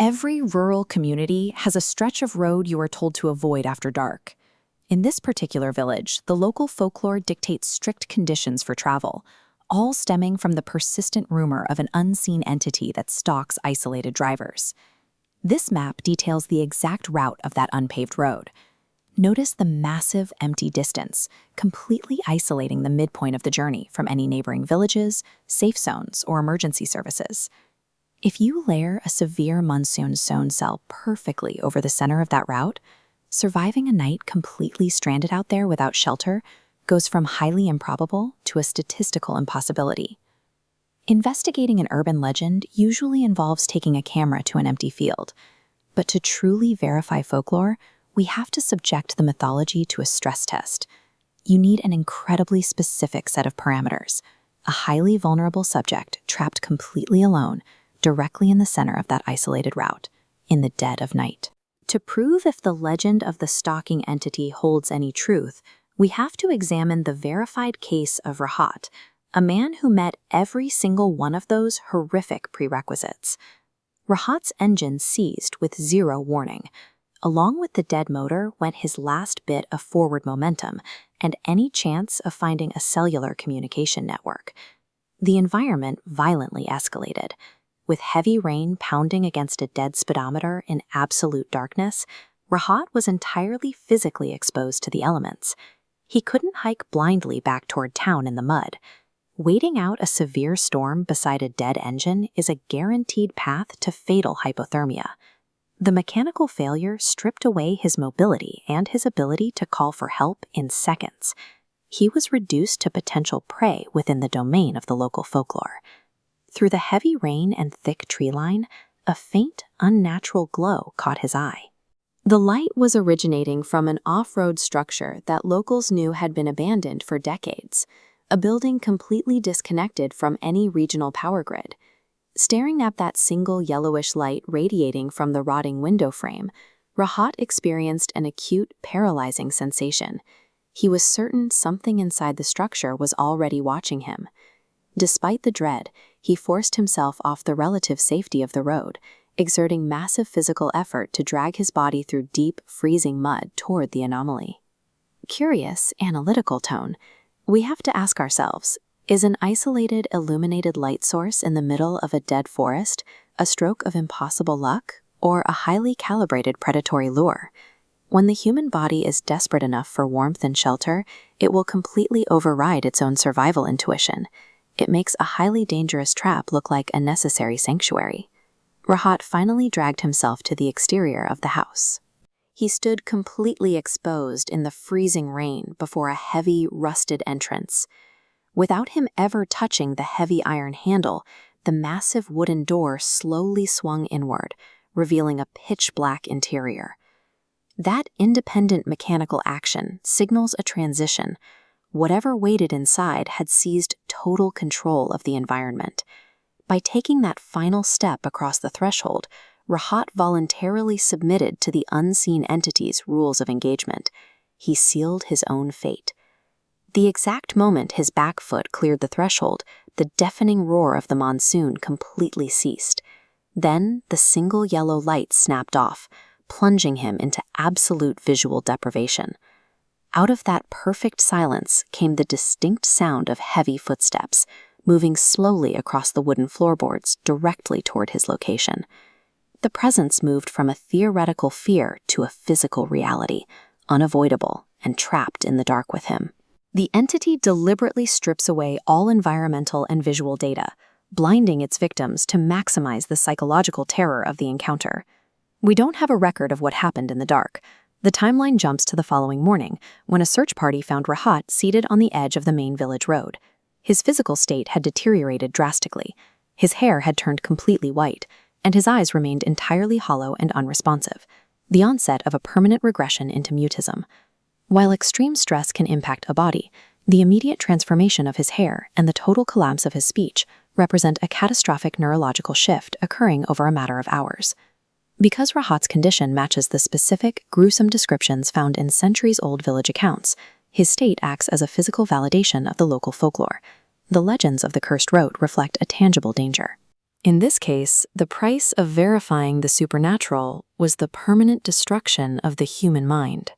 Every rural community has a stretch of road you are told to avoid after dark. In this particular village, the local folklore dictates strict conditions for travel, all stemming from the persistent rumor of an unseen entity that stalks isolated drivers. This map details the exact route of that unpaved road. Notice the massive empty distance, completely isolating the midpoint of the journey from any neighboring villages, safe zones, or emergency services. If you layer a severe monsoon zone cell perfectly over the center of that route, surviving a night completely stranded out there without shelter goes from highly improbable to a statistical impossibility. Investigating an urban legend usually involves taking a camera to an empty field, but to truly verify folklore, we have to subject the mythology to a stress test. You need an incredibly specific set of parameters, a highly vulnerable subject trapped completely alone, directly in the center of that isolated route, in the dead of night. To prove if the legend of the stalking entity holds any truth, we have to examine the verified case of Rahat, a man who met every single one of those horrific prerequisites. Rahat's engine seized with zero warning. Along with the dead motor went his last bit of forward momentum and any chance of finding a cellular communication network. The environment violently escalated. With heavy rain pounding against a dead speedometer in absolute darkness, Rahat was entirely physically exposed to the elements. He couldn't hike blindly back toward town in the mud. Waiting out a severe storm beside a dead engine is a guaranteed path to fatal hypothermia. The mechanical failure stripped away his mobility and his ability to call for help in seconds. He was reduced to potential prey within the domain of the local folklore. Through the heavy rain and thick tree line, a faint, unnatural glow caught his eye. The light was originating from an off-road structure that locals knew had been abandoned for decades, a building completely disconnected from any regional power grid. Staring at that single yellowish light radiating from the rotting window frame, Rahat experienced an acute, paralyzing sensation. He was certain something inside the structure was already watching him. Despite the dread, he forced himself off the relative safety of the road, exerting massive physical effort to drag his body through deep, freezing mud toward the anomaly. Curious, analytical tone, we have to ask ourselves, is an isolated, illuminated light source in the middle of a dead forest a stroke of impossible luck or a highly calibrated predatory lure? When the human body is desperate enough for warmth and shelter, it will completely override its own survival intuition. It makes a highly dangerous trap look like a necessary sanctuary. Rahat finally dragged himself to the exterior of the house. He stood completely exposed in the freezing rain before a heavy, rusted entrance. Without him ever touching the heavy iron handle, the massive wooden door slowly swung inward, revealing a pitch-black interior. That independent mechanical action signals a transition. Whatever waited inside had seized total control of the environment. By taking that final step across the threshold, Rahat voluntarily submitted to the unseen entity's rules of engagement. He sealed his own fate. The exact moment his back foot cleared the threshold, the deafening roar of the monsoon completely ceased. Then the single yellow light snapped off, plunging him into absolute visual deprivation. Out of that perfect silence came the distinct sound of heavy footsteps, moving slowly across the wooden floorboards directly toward his location. The presence moved from a theoretical fear to a physical reality, unavoidable and trapped in the dark with him. The entity deliberately strips away all environmental and visual data, blinding its victims to maximize the psychological terror of the encounter. We don't have a record of what happened in the dark. The timeline jumps to the following morning, when a search party found Rahat seated on the edge of the main village road. His physical state had deteriorated drastically. His hair had turned completely white, and his eyes remained entirely hollow and unresponsive, the onset of a permanent regression into mutism. While extreme stress can impact a body, the immediate transformation of his hair and the total collapse of his speech represent a catastrophic neurological shift occurring over a matter of hours. Because Rahat's condition matches the specific, gruesome descriptions found in centuries-old village accounts, his state acts as a physical validation of the local folklore. The legends of the cursed road reflect a tangible danger. In this case, the price of verifying the supernatural was the permanent destruction of the human mind.